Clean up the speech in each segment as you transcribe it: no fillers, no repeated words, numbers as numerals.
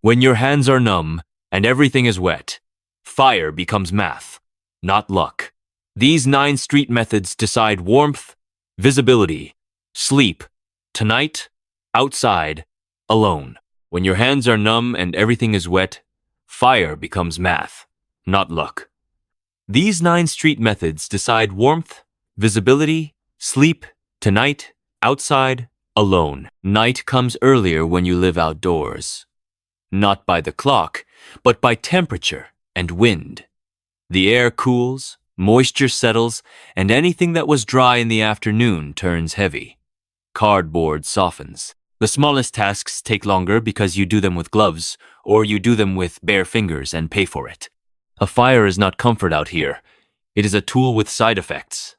When your hands are numb and everything is wet, fire becomes math, not luck. These 9 street methods decide warmth, visibility, sleep, tonight, outside, alone. When your hands are numb and everything is wet, fire becomes math, not luck. These 9 street methods decide warmth, visibility, sleep, tonight, outside, alone. Night comes earlier when you live outdoors. Not by the clock, but by temperature and wind. The air cools, moisture settles, and anything that was dry in the afternoon turns heavy. Cardboard softens. The smallest tasks take longer because you do them with gloves, or you do them with bare fingers and pay for it. A fire is not comfort out here. It is a tool with side effects.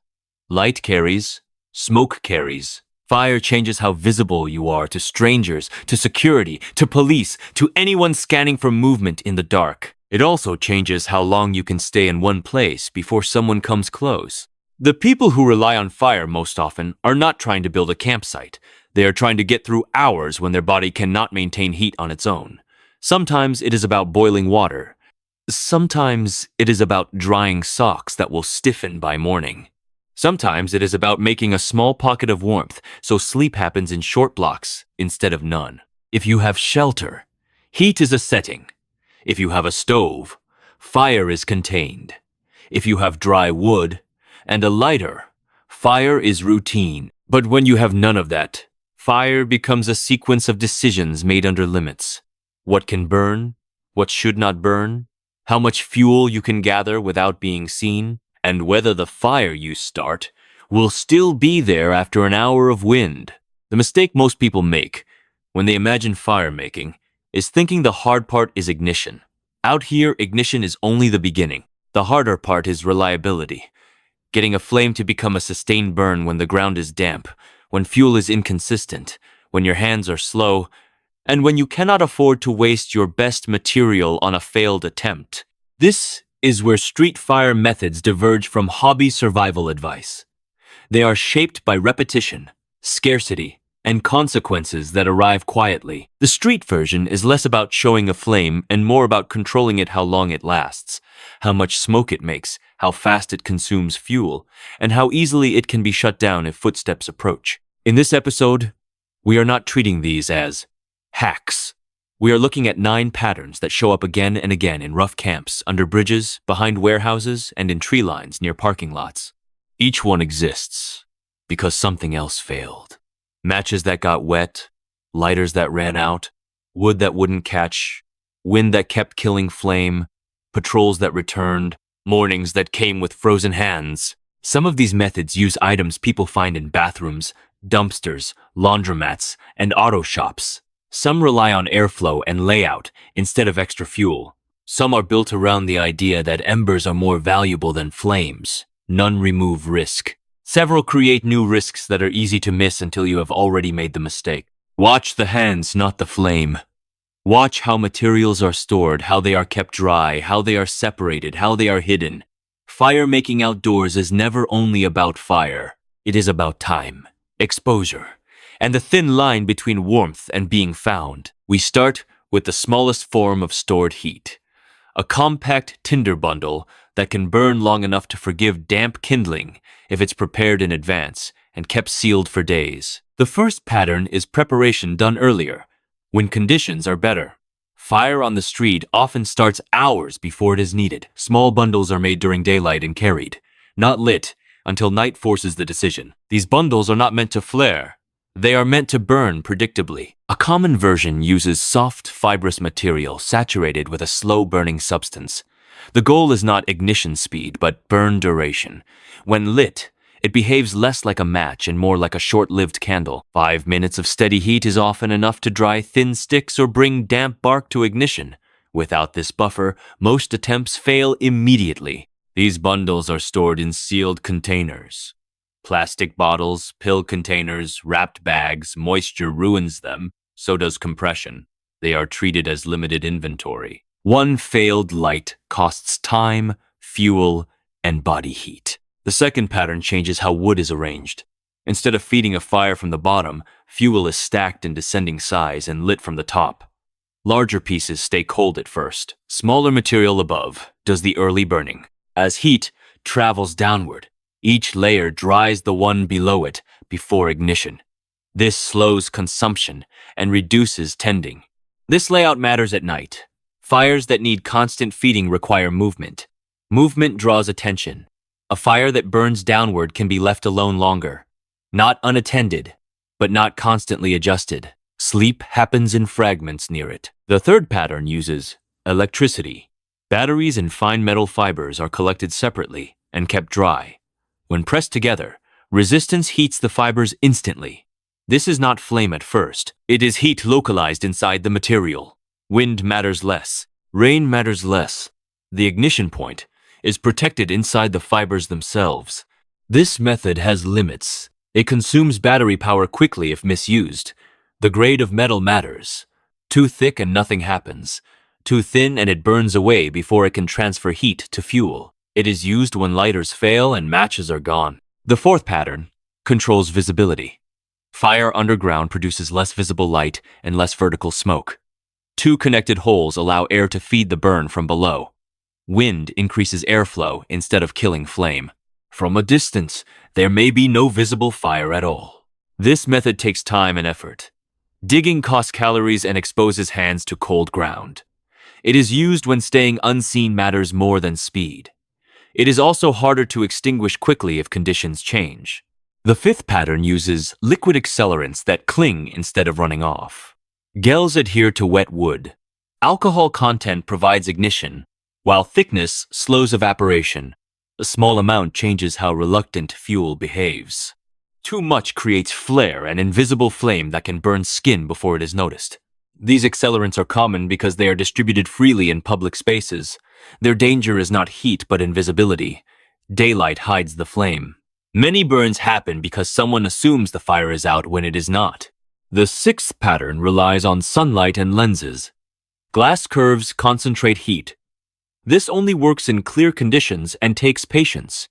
Light carries, smoke carries. Fire changes how visible you are to strangers, to security, to police, to anyone scanning for movement in the dark. It also changes how long you can stay in one place before someone comes close. The people who rely on fire most often are not trying to build a campsite. They are trying to get through hours when their body cannot maintain heat on its own. Sometimes it is about boiling water. Sometimes it is about drying socks that will stiffen by morning. Sometimes it is about making a small pocket of warmth so sleep happens in short blocks instead of none. If you have shelter, heat is a setting. If you have a stove, fire is contained. If you have dry wood and a lighter, fire is routine. But when you have none of that, fire becomes a sequence of decisions made under limits. What can burn? What should not burn? How much fuel you can gather without being seen? And whether the fire you start will still be there after an hour of wind. The mistake most people make when they imagine fire making is thinking the hard part is ignition. Out here, ignition is only the beginning. The harder part is reliability. Getting a flame to become a sustained burn when the ground is damp, when fuel is inconsistent, when your hands are slow, and when you cannot afford to waste your best material on a failed attempt. This is where street fire methods diverge from hobby survival advice. They are shaped by repetition, scarcity, and consequences that arrive quietly. The street version is less about showing a flame and more about controlling it, how long it lasts, how much smoke it makes, how fast it consumes fuel, and how easily it can be shut down if footsteps approach. In this episode, we are not treating these as hacks. We are looking at 9 patterns that show up again and again in rough camps, under bridges, behind warehouses, and in tree lines near parking lots. Each one exists because something else failed. Matches that got wet, lighters that ran out, wood that wouldn't catch, wind that kept killing flame, patrols that returned, mornings that came with frozen hands. Some of these methods use items people find in bathrooms, dumpsters, laundromats, and auto shops. Some rely on airflow and layout instead of extra fuel. Some are built around the idea that embers are more valuable than flames. None remove risk. Several create new risks that are easy to miss until you have already made the mistake. Watch the hands, not the flame. Watch how materials are stored, how they are kept dry, how they are separated, how they are hidden. Fire making outdoors is never only about fire. It is about time, exposure, and the thin line between warmth and being found. We start with the smallest form of stored heat, a compact tinder bundle that can burn long enough to forgive damp kindling if it's prepared in advance and kept sealed for days. The first pattern is preparation done earlier, when conditions are better. Fire on the street often starts hours before it is needed. Small bundles are made during daylight and carried, not lit until night forces the decision. These bundles are not meant to flare. They are meant to burn predictably. A common version uses soft, fibrous material saturated with a slow-burning substance. The goal is not ignition speed, but burn duration. When lit, it behaves less like a match and more like a short-lived candle. 5 minutes of steady heat is often enough to dry thin sticks or bring damp bark to ignition. Without this buffer, most attempts fail immediately. These bundles are stored in sealed containers. Plastic bottles, pill containers, wrapped bags, moisture ruins them. So does compression. They are treated as limited inventory. One failed light costs time, fuel, and body heat. The second pattern changes how wood is arranged. Instead of feeding a fire from the bottom, fuel is stacked in descending size and lit from the top. Larger pieces stay cold at first. Smaller material above does the early burning. As heat travels downward, each layer dries the one below it before ignition. This slows consumption and reduces tending. This layout matters at night. Fires that need constant feeding require movement. Movement draws attention. A fire that burns downward can be left alone longer. Not unattended, but not constantly adjusted. Sleep happens in fragments near it. The third pattern uses electricity. Batteries and fine metal fibers are collected separately and kept dry. When pressed together, resistance heats the fibers instantly. This is not flame at first. It is heat localized inside the material. Wind matters less. Rain matters less. The ignition point is protected inside the fibers themselves. This method has limits. It consumes battery power quickly if misused. The grade of metal matters. Too thick and nothing happens. Too thin and it burns away before it can transfer heat to fuel. It is used when lighters fail and matches are gone. The fourth pattern controls visibility. Fire underground produces less visible light and less vertical smoke. Two connected holes allow air to feed the burn from below. Wind increases airflow instead of killing flame. From a distance, there may be no visible fire at all. This method takes time and effort. Digging costs calories and exposes hands to cold ground. It is used when staying unseen matters more than speed. It is also harder to extinguish quickly if conditions change. The fifth pattern uses liquid accelerants that cling instead of running off. Gels adhere to wet wood. Alcohol content provides ignition, while thickness slows evaporation. A small amount changes how reluctant fuel behaves. Too much creates flare and invisible flame that can burn skin before it is noticed. These accelerants are common because they are distributed freely in public spaces. Their danger is not heat but invisibility. Daylight hides the flame. Many burns happen because someone assumes the fire is out when it is not. The sixth pattern relies on sunlight and lenses. Glass curves concentrate heat. This only works in clear conditions and takes patience.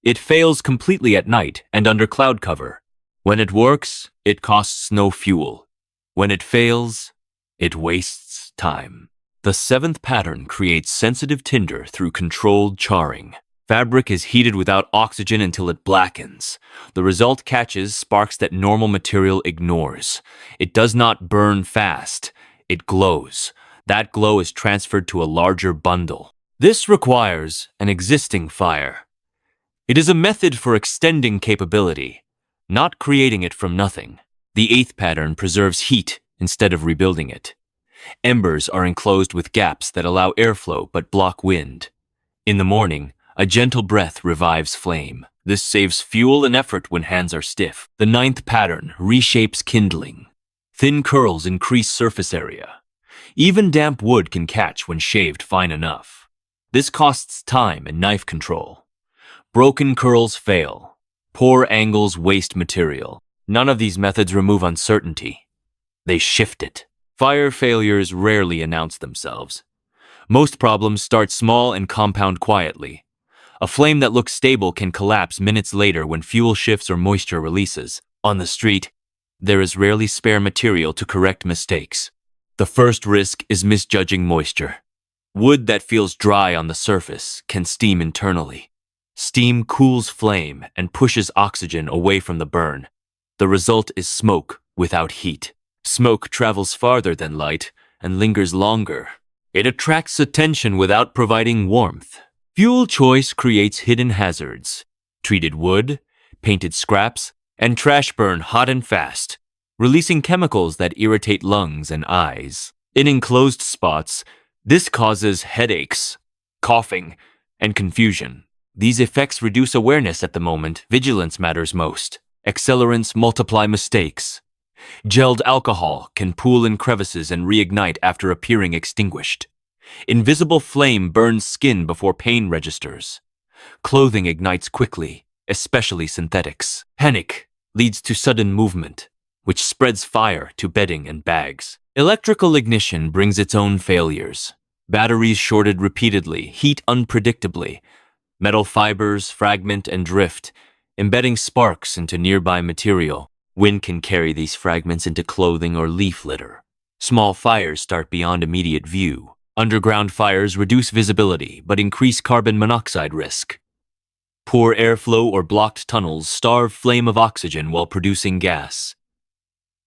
It fails completely at night and under cloud cover. When it works, it costs no fuel. When it fails, it wastes time. The seventh pattern creates sensitive tinder through controlled charring. Fabric is heated without oxygen until it blackens. The result catches sparks that normal material ignores. It does not burn fast. It glows. That glow is transferred to a larger bundle. This requires an existing fire. It is a method for extending capability, not creating it from nothing. The eighth pattern preserves heat instead of rebuilding it. Embers are enclosed with gaps that allow airflow but block wind. In the morning, a gentle breath revives flame. This saves fuel and effort when hands are stiff. The ninth pattern reshapes kindling. Thin curls increase surface area. Even damp wood can catch when shaved fine enough. This costs time and knife control. Broken curls fail. Poor angles waste material. None of these methods remove uncertainty. They shift it. Fire failures rarely announce themselves. Most problems start small and compound quietly. A flame that looks stable can collapse minutes later when fuel shifts or moisture releases. On the street, there is rarely spare material to correct mistakes. The first risk is misjudging moisture. Wood that feels dry on the surface can steam internally. Steam cools flame and pushes oxygen away from the burn. The result is smoke without heat. Smoke travels farther than light and lingers longer. It attracts attention without providing warmth. Fuel choice creates hidden hazards. Treated wood, painted scraps, and trash burn hot and fast, releasing chemicals that irritate lungs and eyes. In enclosed spots, this causes headaches, coughing, and confusion. These effects reduce awareness at the moment. Vigilance matters most. Accelerants multiply mistakes. Gelled alcohol can pool in crevices and reignite after appearing extinguished. Invisible flame burns skin before pain registers. Clothing ignites quickly, especially synthetics. Panic leads to sudden movement, which spreads fire to bedding and bags. Electrical ignition brings its own failures. Batteries shorted repeatedly, heat unpredictably. Metal fibers fragment and drift, embedding sparks into nearby material. Wind can carry these fragments into clothing or leaf litter. Small fires start beyond immediate view. Underground fires reduce visibility but increase carbon monoxide risk. Poor airflow or blocked tunnels starve flame of oxygen while producing gas.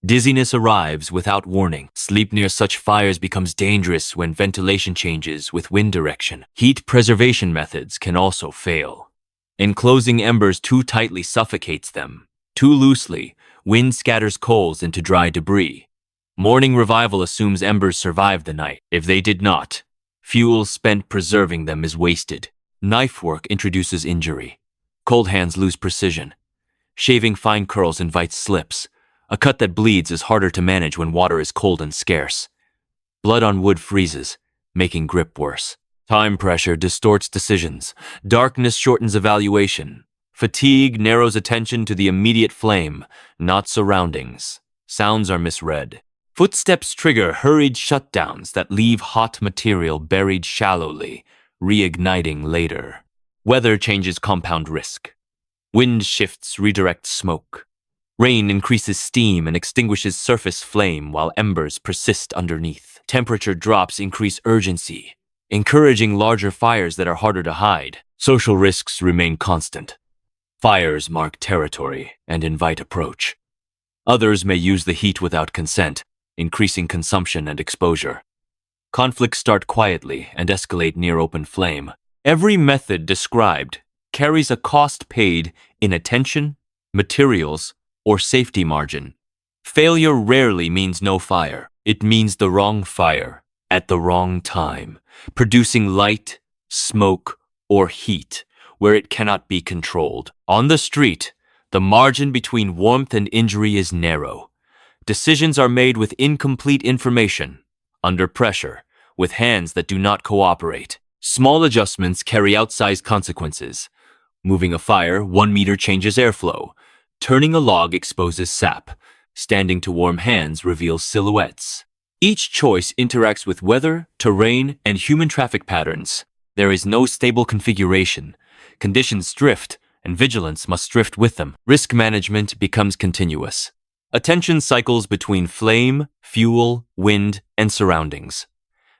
Dizziness arrives without warning. Sleep near such fires becomes dangerous when ventilation changes with wind direction. Heat preservation methods can also fail. Enclosing embers too tightly suffocates them. Too loosely, wind scatters coals into dry debris. Morning revival assumes embers survived the night. If they did not, fuel spent preserving them is wasted. Knife work introduces injury. Cold hands lose precision. Shaving fine curls invites slips. A cut that bleeds is harder to manage when water is cold and scarce. Blood on wood freezes, making grip worse. Time pressure distorts decisions. Darkness shortens evaluation. Fatigue narrows attention to the immediate flame, not surroundings. Sounds are misread. Footsteps trigger hurried shutdowns that leave hot material buried shallowly, reigniting later. Weather changes compound risk. Wind shifts redirect smoke. Rain increases steam and extinguishes surface flame while embers persist underneath. Temperature drops increase urgency, encouraging larger fires that are harder to hide. Social risks remain constant. Fires mark territory and invite approach. Others may use the heat without consent, increasing consumption and exposure. Conflicts start quietly and escalate near open flame. Every method described carries a cost paid in attention, materials, or safety margin. Failure rarely means no fire. It means the wrong fire at the wrong time, producing light, smoke, or heat where it cannot be controlled. On the street, the margin between warmth and injury is narrow. Decisions are made with incomplete information, under pressure, with hands that do not cooperate. Small adjustments carry outsized consequences. Moving a fire 1 meter changes airflow. Turning a log exposes sap. Standing to warm hands reveals silhouettes. Each choice interacts with weather, terrain, and human traffic patterns. There is no stable configuration. Conditions drift, and vigilance must drift with them. Risk management becomes continuous. Attention cycles between flame, fuel, wind, and surroundings.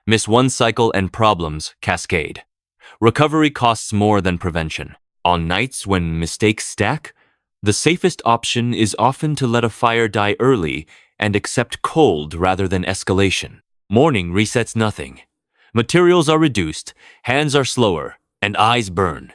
Miss one cycle and problems cascade. Recovery costs more than prevention. On nights when mistakes stack, the safest option is often to let a fire die early and accept cold rather than escalation. Morning resets nothing. Materials are reduced, hands are slower, and eyes burn.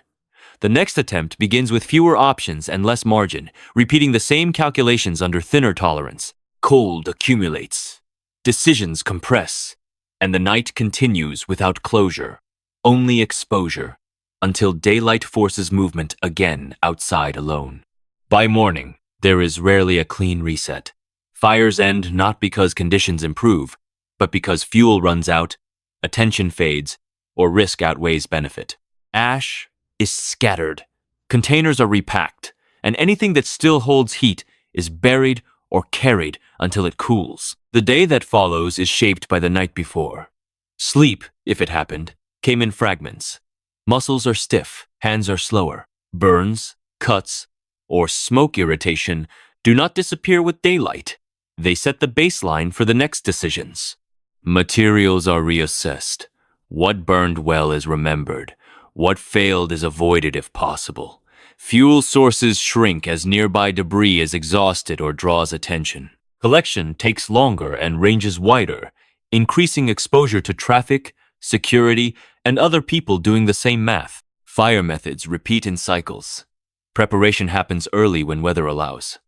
The next attempt begins with fewer options and less margin, repeating the same calculations under thinner tolerance. Cold accumulates. Decisions compress. And the night continues without closure, only exposure, until daylight forces movement again outside alone. By morning, there is rarely a clean reset. Fires end not because conditions improve, but because fuel runs out, attention fades, or risk outweighs benefit. Ash is scattered, containers are repacked, and anything that still holds heat is buried or carried until it cools. The day that follows is shaped by the night before. Sleep, if it happened, came in fragments. Muscles are stiff, hands are slower. Burns, cuts, or smoke irritation do not disappear with daylight. They set the baseline for the next decisions. Materials are reassessed. What burned well is remembered. What failed is avoided if possible. Fuel sources shrink as nearby debris is exhausted or draws attention. Collection takes longer and ranges wider, increasing exposure to traffic, security, and other people doing the same math. Fire methods repeat in cycles. Preparation happens early when weather allows.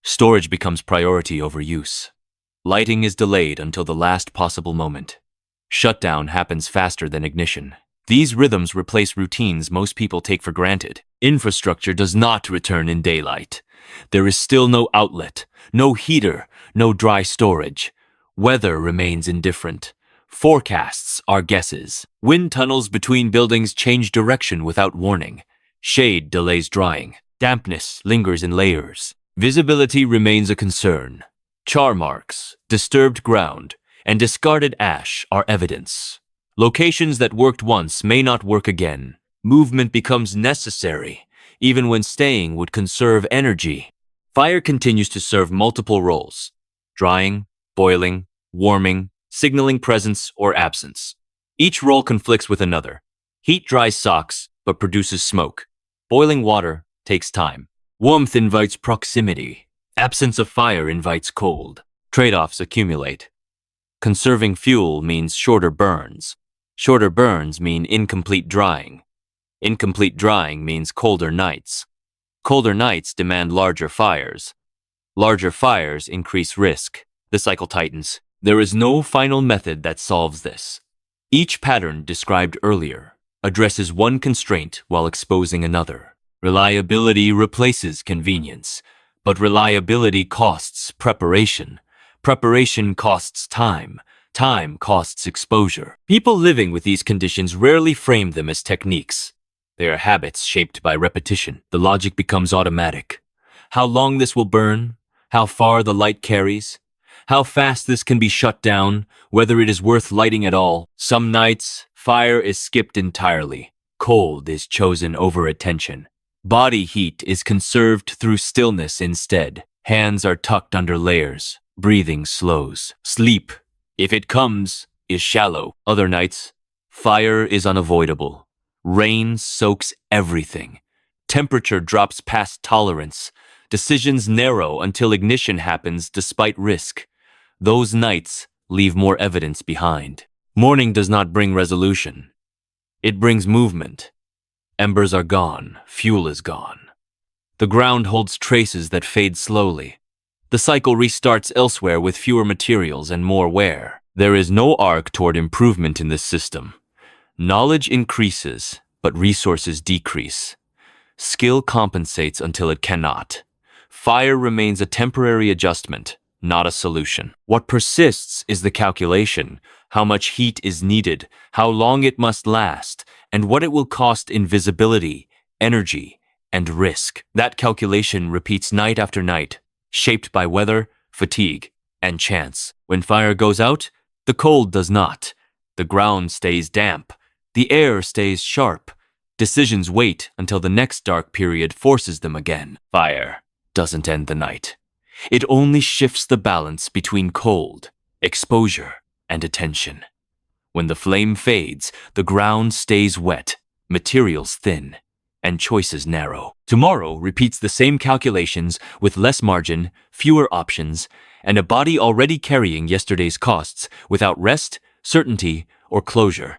Storage becomes priority over use. Lighting is delayed until the last possible moment. Shutdown happens faster than ignition. These rhythms replace routines most people take for granted. Infrastructure does not return in daylight. There is still no outlet, no heater, no dry storage. Weather remains indifferent. Forecasts are guesses. Wind tunnels between buildings change direction without warning. Shade delays drying. Dampness lingers in layers. Visibility remains a concern. Char marks, disturbed ground, and discarded ash are evidence. Locations that worked once may not work again. Movement becomes necessary, even when staying would conserve energy. Fire continues to serve multiple roles: drying, boiling, warming, signaling presence or absence. Each role conflicts with another. Heat dries socks, but produces smoke. Boiling water takes time. Warmth invites proximity. Absence of fire invites cold. Trade-offs accumulate. Conserving fuel means shorter burns. Shorter burns mean incomplete drying. Incomplete drying means colder nights. Colder nights demand larger fires. Larger fires increase risk. The cycle tightens. There is no final method that solves this. Each pattern described earlier addresses one constraint while exposing another. Reliability replaces convenience, but reliability costs preparation. Preparation costs time. Time costs exposure. People living with these conditions rarely frame them as techniques. They are habits shaped by repetition. The logic becomes automatic. How long this will burn, how far the light carries, how fast this can be shut down, whether it is worth lighting at all. Some nights, fire is skipped entirely. Cold is chosen over attention. Body heat is conserved through stillness instead. Hands are tucked under layers. Breathing slows. Sleep, if it comes, is shallow. Other nights, fire is unavoidable. Rain soaks everything. Temperature drops past tolerance. Decisions narrow until ignition happens despite risk. Those nights leave more evidence behind. Morning does not bring resolution. It brings movement. Embers are gone. Fuel is gone. The ground holds traces that fade slowly. The cycle restarts elsewhere with fewer materials and more wear. There is no arc toward improvement in this system. Knowledge increases, but resources decrease. Skill compensates until it cannot. Fire remains a temporary adjustment, not a solution. What persists is the calculation, how much heat is needed, how long it must last, and what it will cost in visibility, energy, and risk. That calculation repeats night after night, shaped by weather, fatigue, and chance. When fire goes out, the cold does not. The ground stays damp. The air stays sharp. Decisions wait until the next dark period forces them again. Fire doesn't end the night. It only shifts the balance between cold, exposure, and attention. When the flame fades, the ground stays wet, materials thin, and choices narrow. Tomorrow repeats the same calculations with less margin, fewer options, and a body already carrying yesterday's costs without rest, certainty, or closure.